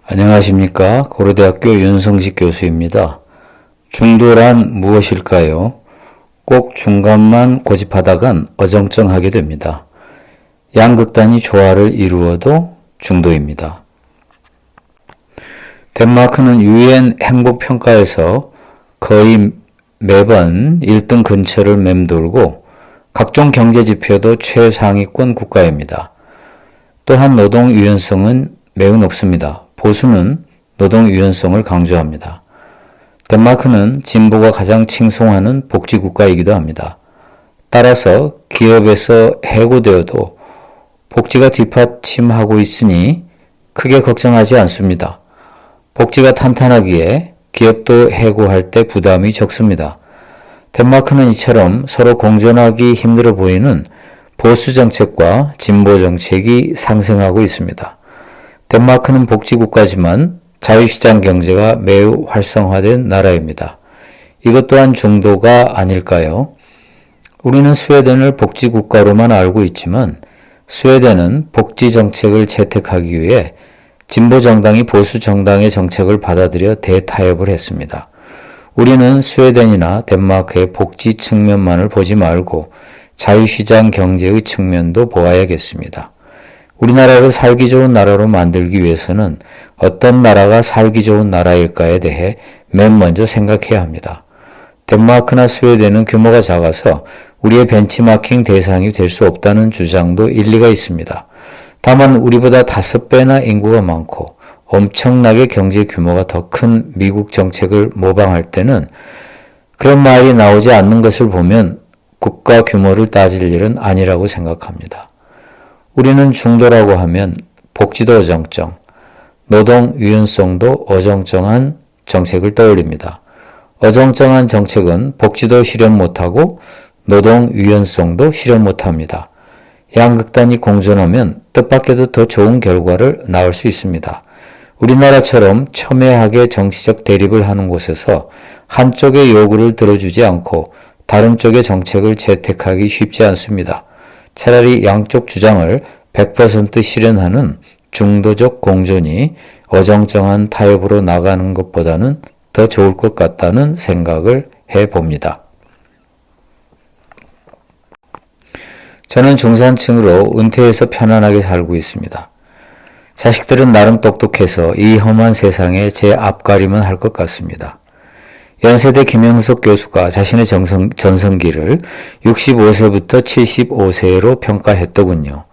안녕하십니까. 고려대학교 윤성식 교수입니다. 중도란 무엇일까요? 꼭 중간만 고집하다간 어정쩡하게 됩니다. 양극단이 조화를 이루어도 중도입니다. 덴마크는 UN 행복평가에서 거의 매번 1등 근처를 맴돌고 각종 경제지표도 최상위권 국가입니다. 또한 노동 유연성은 매우 높습니다. 보수는 노동 유연성을 강조합니다. 덴마크는 진보가 가장 칭송하는 복지국가이기도 합니다. 따라서 기업에서 해고되어도 복지가 뒷받침하고 있으니 크게 걱정하지 않습니다. 복지가 탄탄하기에 기업도 해고할 때 부담이 적습니다. 덴마크는 이처럼 서로 공존하기 힘들어 보이는 보수 정책과 진보 정책이 상승하고 있습니다. 덴마크는 복지국가지만 자유시장 경제가 매우 활성화된 나라입니다. 이것 또한 중도가 아닐까요? 우리는 스웨덴을 복지국가로만 알고 있지만 스웨덴은 복지정책을 채택하기 위해 진보정당이 보수정당의 정책을 받아들여 대타협을 했습니다. 우리는 스웨덴이나 덴마크의 복지 측면만을 보지 말고 자유시장 경제의 측면도 보아야겠습니다. 우리나라를 살기 좋은 나라로 만들기 위해서는 어떤 나라가 살기 좋은 나라일까에 대해 맨 먼저 생각해야 합니다. 덴마크나 스웨덴은 규모가 작아서 우리의 벤치마킹 대상이 될 수 없다는 주장도 일리가 있습니다. 다만 우리보다 5배나 인구가 많고 엄청나게 경제 규모가 더 큰 미국 정책을 모방할 때는 그런 말이 나오지 않는 것을 보면 국가 규모를 따질 일은 아니라고 생각합니다. 우리는 중도라고 하면 복지도 어정쩡, 노동 유연성도 어정쩡한 정책을 떠올립니다. 어정쩡한 정책은 복지도 실현 못하고 노동 유연성도 실현 못합니다. 양극단이 공존하면 뜻밖에도 더 좋은 결과를 낳을 수 있습니다. 우리나라처럼 첨예하게 정치적 대립을 하는 곳에서 한쪽의 요구를 들어주지 않고 다른 쪽의 정책을 채택하기 쉽지 않습니다. 차라리 양쪽 주장을 100% 실현하는 중도적 공존이 어정쩡한 타협으로 나가는 것보다는 더 좋을 것 같다는 생각을 해봅니다. 저는 중산층으로 은퇴해서 편안하게 살고 있습니다. 자식들은 나름 똑똑해서 이 험한 세상에 제 앞가림은 할 것 같습니다. 연세대 김영석 교수가 자신의 전성기를 65세부터 75세로 평가했더군요.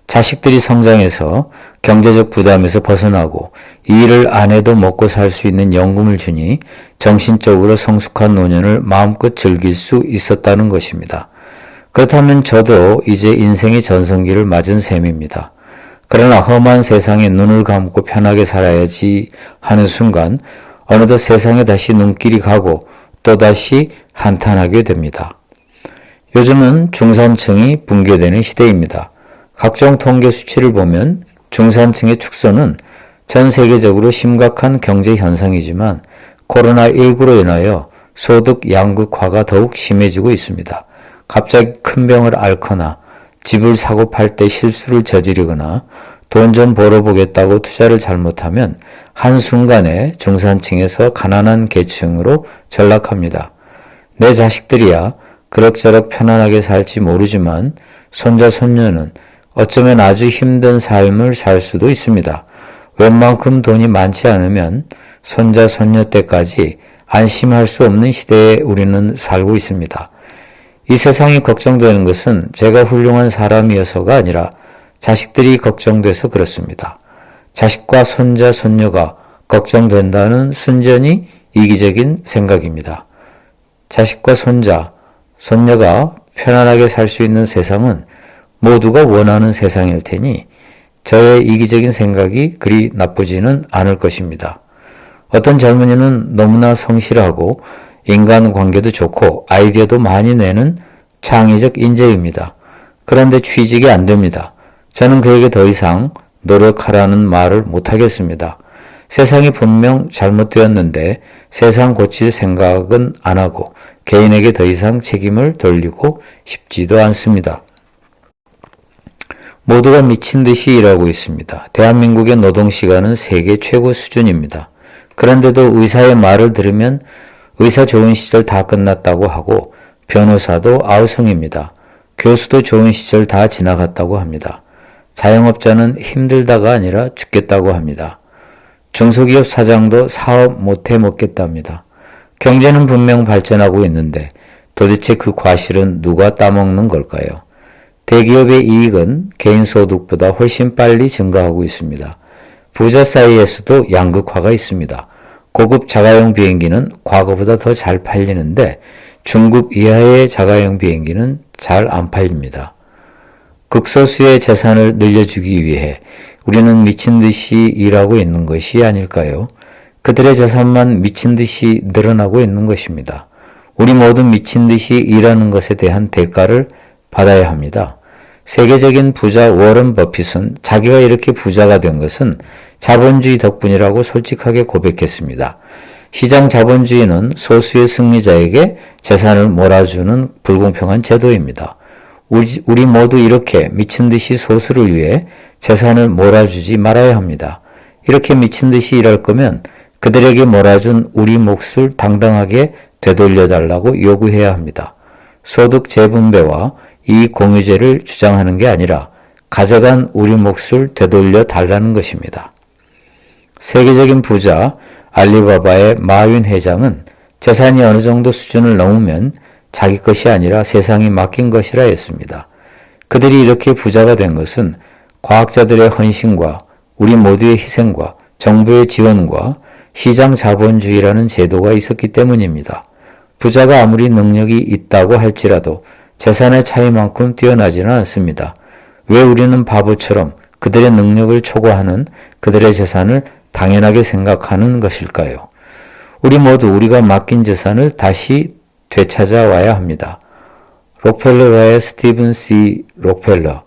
자식들이 성장해서 경제적 부담에서 벗어나고 이 일을 안 해도 먹고 살 수 있는 연금을 주니 정신적으로 성숙한 노년을 마음껏 즐길 수 있었다는 것입니다. 그렇다면 저도 이제 인생의 전성기를 맞은 셈입니다. 그러나 험한 세상에 눈을 감고 편하게 살아야지 하는 순간 어느덧 세상에 다시 눈길이 가고 또다시 한탄하게 됩니다. 요즘은 중산층이 붕괴되는 시대입니다. 각종 통계 수치를 보면 중산층의 축소는 전 세계적으로 심각한 경제 현상이지만 코로나19로 인하여 소득 양극화가 더욱 심해지고 있습니다. 갑자기 큰 병을 앓거나 집을 사고 팔 때 실수를 저지르거나 돈 좀 벌어보겠다고 투자를 잘못하면 한순간에 중산층에서 가난한 계층으로 전락합니다. 내 자식들이야 그럭저럭 편안하게 살지 모르지만 손자 손녀는 어쩌면 아주 힘든 삶을 살 수도 있습니다. 웬만큼 돈이 많지 않으면 손자 손녀 때까지 안심할 수 없는 시대에 우리는 살고 있습니다. 이 세상이 걱정되는 것은 제가 훌륭한 사람이어서가 아니라 자식들이 걱정돼서 그렇습니다. 자식과 손자, 손녀가 걱정된다는 순전히 이기적인 생각입니다. 자식과 손자, 손녀가 편안하게 살 수 있는 세상은 모두가 원하는 세상일 테니 저의 이기적인 생각이 그리 나쁘지는 않을 것입니다. 어떤 젊은이는 너무나 성실하고 인간관계도 좋고 아이디어도 많이 내는 창의적 인재입니다. 그런데 취직이 안 됩니다. 저는 그에게 더 이상 노력하라는 말을 못하겠습니다. 세상이 분명 잘못되었는데 세상 고칠 생각은 안 하고 개인에게 더 이상 책임을 돌리고 싶지도 않습니다. 모두가 미친 듯이 일하고 있습니다. 대한민국의 노동시간은 세계 최고 수준입니다. 그런데도 의사의 말을 들으면 의사 좋은 시절 다 끝났다고 하고 변호사도 아우성입니다. 교수도 좋은 시절 다 지나갔다고 합니다. 자영업자는 힘들다가 아니라 죽겠다고 합니다. 중소기업 사장도 사업 못해 먹겠답니다. 경제는 분명 발전하고 있는데 도대체 그 과실은 누가 따먹는 걸까요? 대기업의 이익은 개인 소득보다 훨씬 빨리 증가하고 있습니다. 부자 사이에서도 양극화가 있습니다. 고급 자가용 비행기는 과거보다 더 잘 팔리는데 중급 이하의 자가용 비행기는 잘 안 팔립니다. 극소수의 재산을 늘려주기 위해 우리는 미친 듯이 일하고 있는 것이 아닐까요? 그들의 재산만 미친 듯이 늘어나고 있는 것입니다. 우리 모두 미친 듯이 일하는 것에 대한 대가를 받아야 합니다. 세계적인 부자 워런 버핏은 자기가 이렇게 부자가 된 것은 자본주의 덕분이라고 솔직하게 고백했습니다. 시장 자본주의는 소수의 승리자에게 재산을 몰아주는 불공평한 제도입니다. 우리 모두 이렇게 미친 듯이 소수를 위해 재산을 몰아주지 말아야 합니다. 이렇게 미친 듯이 일할 거면 그들에게 몰아준 우리 몫을 당당하게 되돌려달라고 요구해야 합니다. 소득 재분배와 이익 공유제를 주장하는 게 아니라 가져간 우리 몫을 되돌려 달라는 것입니다. 세계적인 부자 알리바바의 마윈 회장은 재산이 어느 정도 수준을 넘으면 자기 것이 아니라 세상이 맡긴 것이라 했습니다. 그들이 이렇게 부자가 된 것은 과학자들의 헌신과 우리 모두의 희생과 정부의 지원과 시장 자본주의라는 제도가 있었기 때문입니다. 부자가 아무리 능력이 있다고 할지라도 재산의 차이만큼 뛰어나지는 않습니다. 왜 우리는 바보처럼 그들의 능력을 초과하는 그들의 재산을 당연하게 생각하는 것일까요? 우리 모두 우리가 맡긴 재산을 다시 되찾아와야 합니다. 록펠러의 스티븐 C. 록펠러,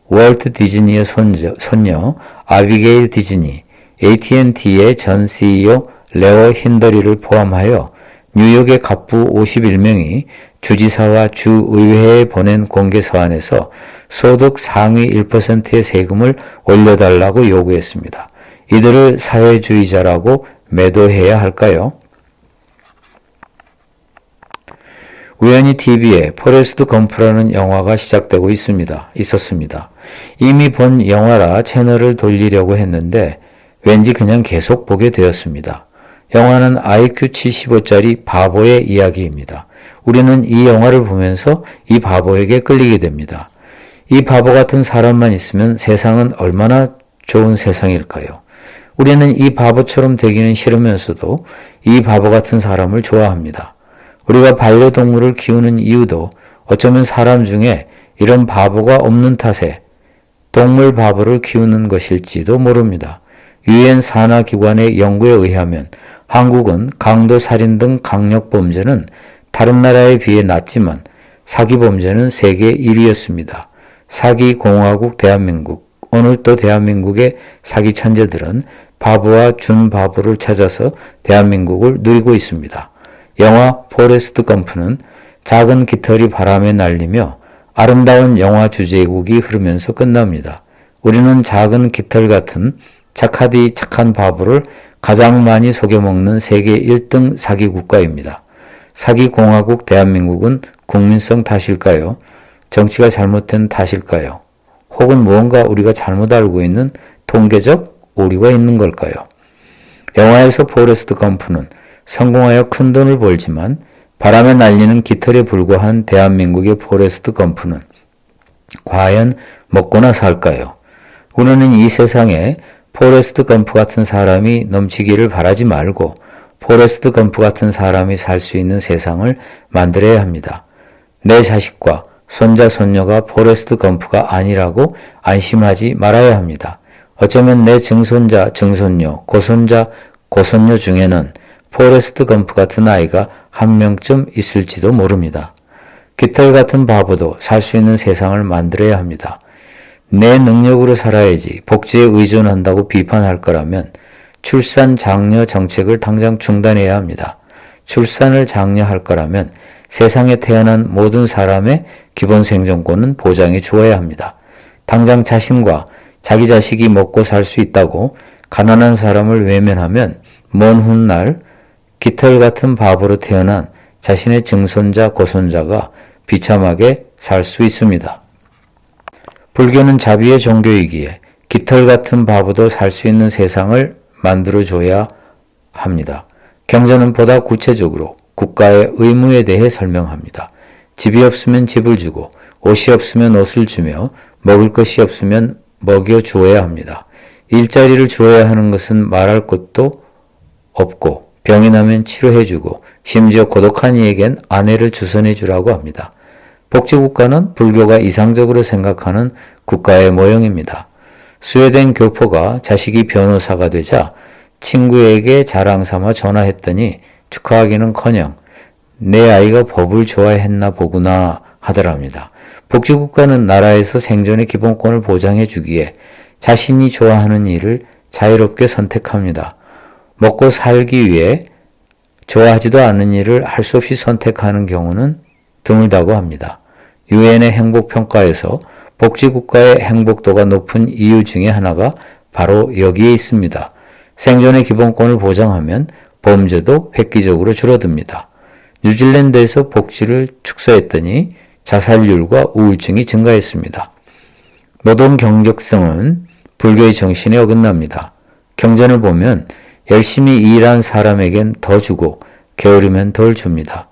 월트 디즈니의 손녀 아비게일 디즈니, AT&T의 전 CEO 레오 힌더리를 포함하여 뉴욕의 갑부 51명이 주지사와 주의회에 보낸 공개 서한에서 소득 상위 1%의 세금을 올려달라고 요구했습니다. 이들을 사회주의자라고 매도해야 할까요? 우연히 TV에 포레스트 검프라는 영화가 시작되고 있었습니다. 이미 본 영화라 채널을 돌리려고 했는데 왠지 그냥 계속 보게 되었습니다. 영화는 IQ 75짜리 바보의 이야기입니다. 우리는 이 영화를 보면서 이 바보에게 끌리게 됩니다. 이 바보 같은 사람만 있으면 세상은 얼마나 좋은 세상일까요? 우리는 이 바보처럼 되기는 싫으면서도 이 바보 같은 사람을 좋아합니다. 우리가 반려동물을 키우는 이유도 어쩌면 사람 중에 이런 바보가 없는 탓에 동물 바보를 키우는 것일지도 모릅니다. 유엔 산하기관의 연구에 의하면 한국은 강도 살인 등 강력범죄는 다른 나라에 비해 낮지만 사기범죄는 세계 1위였습니다. 사기공화국 대한민국, 오늘 또 대한민국의 사기 천재들은 바보와 준바보를 찾아서 대한민국을 누리고 있습니다. 영화 포레스트 검프는 작은 깃털이 바람에 날리며 아름다운 영화 주제곡이 흐르면서 끝납니다. 우리는 작은 깃털 같은 착하디 착한 바보를 가장 많이 속여먹는 세계 1등 사기 국가입니다. 사기공화국 대한민국은 국민성 탓일까요? 정치가 잘못된 탓일까요? 혹은 무언가 우리가 잘못 알고 있는 통계적 오류가 있는 걸까요? 영화에서 포레스트 검프는 성공하여 큰 돈을 벌지만 바람에 날리는 깃털에 불과한 대한민국의 포레스트 검프는 과연 먹고나 살까요? 우리는 이 세상에 포레스트 검프 같은 사람이 넘치기를 바라지 말고 포레스트 검프 같은 사람이 살 수 있는 세상을 만들어야 합니다. 내 자식과 손자, 손녀가 포레스트 검프가 아니라고 안심하지 말아야 합니다. 어쩌면 내 증손자, 증손녀, 고손자, 고손녀 중에는 포레스트 검프 같은 아이가 한 명쯤 있을지도 모릅니다. 깃털 같은 바보도 살 수 있는 세상을 만들어야 합니다. 내 능력으로 살아야지 복지에 의존한다고 비판할 거라면 출산 장려 정책을 당장 중단해야 합니다. 출산을 장려할 거라면 세상에 태어난 모든 사람의 기본 생존권은 보장해 주어야 합니다. 당장 자신과 자기 자식이 먹고 살 수 있다고 가난한 사람을 외면하면 먼 훗날 깃털 같은 바보로 태어난 자신의 증손자, 고손자가 비참하게 살 수 있습니다. 불교는 자비의 종교이기에 깃털 같은 바보도 살 수 있는 세상을 만들어줘야 합니다. 경전은 보다 구체적으로 국가의 의무에 대해 설명합니다. 집이 없으면 집을 주고 옷이 없으면 옷을 주며 먹을 것이 없으면 먹여 주어야 합니다. 일자리를 주어야 하는 것은 말할 것도 없고 병이 나면 치료해주고 심지어 고독한 이에겐 아내를 주선해 주라고 합니다. 복지국가는 불교가 이상적으로 생각하는 국가의 모형입니다. 스웨덴 교포가 자식이 변호사가 되자 친구에게 자랑 삼아 전화했더니 축하하기는커녕 내 아이가 법을 좋아했나 보구나 하더랍니다. 복지국가는 나라에서 생존의 기본권을 보장해 주기에 자신이 좋아하는 일을 자유롭게 선택합니다. 먹고 살기 위해 좋아하지도 않는 일을 할 수 없이 선택하는 경우는 드물다고 합니다. 유엔의 행복평가에서 복지국가의 행복도가 높은 이유 중에 하나가 바로 여기에 있습니다. 생존의 기본권을 보장하면 범죄도 획기적으로 줄어듭니다. 뉴질랜드에서 복지를 축소했더니 자살률과 우울증이 증가했습니다. 노동 경직성은 불교의 정신에 어긋납니다. 경전을 보면 열심히 일한 사람에겐 더 주고 게으르면 덜 줍니다.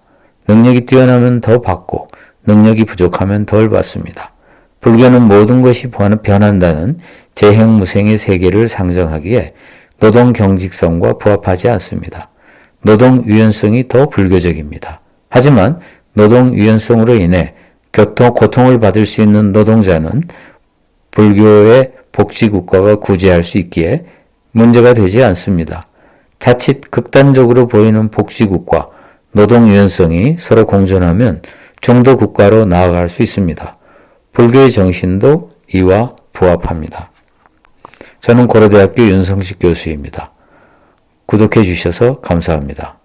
능력이 뛰어나면 더 받고 능력이 부족하면 덜 받습니다. 불교는 모든 것이 변한다는 재행무생의 세계를 상정하기에 노동 경직성과 부합하지 않습니다. 노동 유연성이 더 불교적입니다. 하지만 노동 유연성으로 인해 고통을 받을 수 있는 노동자는 불교의 복지국가가 구제할 수 있기에 문제가 되지 않습니다. 자칫 극단적으로 보이는 복지국가, 노동 유연성이 서로 공존하면 중도 국가로 나아갈 수 있습니다. 불교의 정신도 이와 부합합니다. 저는 고려대학교 윤성식 교수입니다. 구독해 주셔서 감사합니다.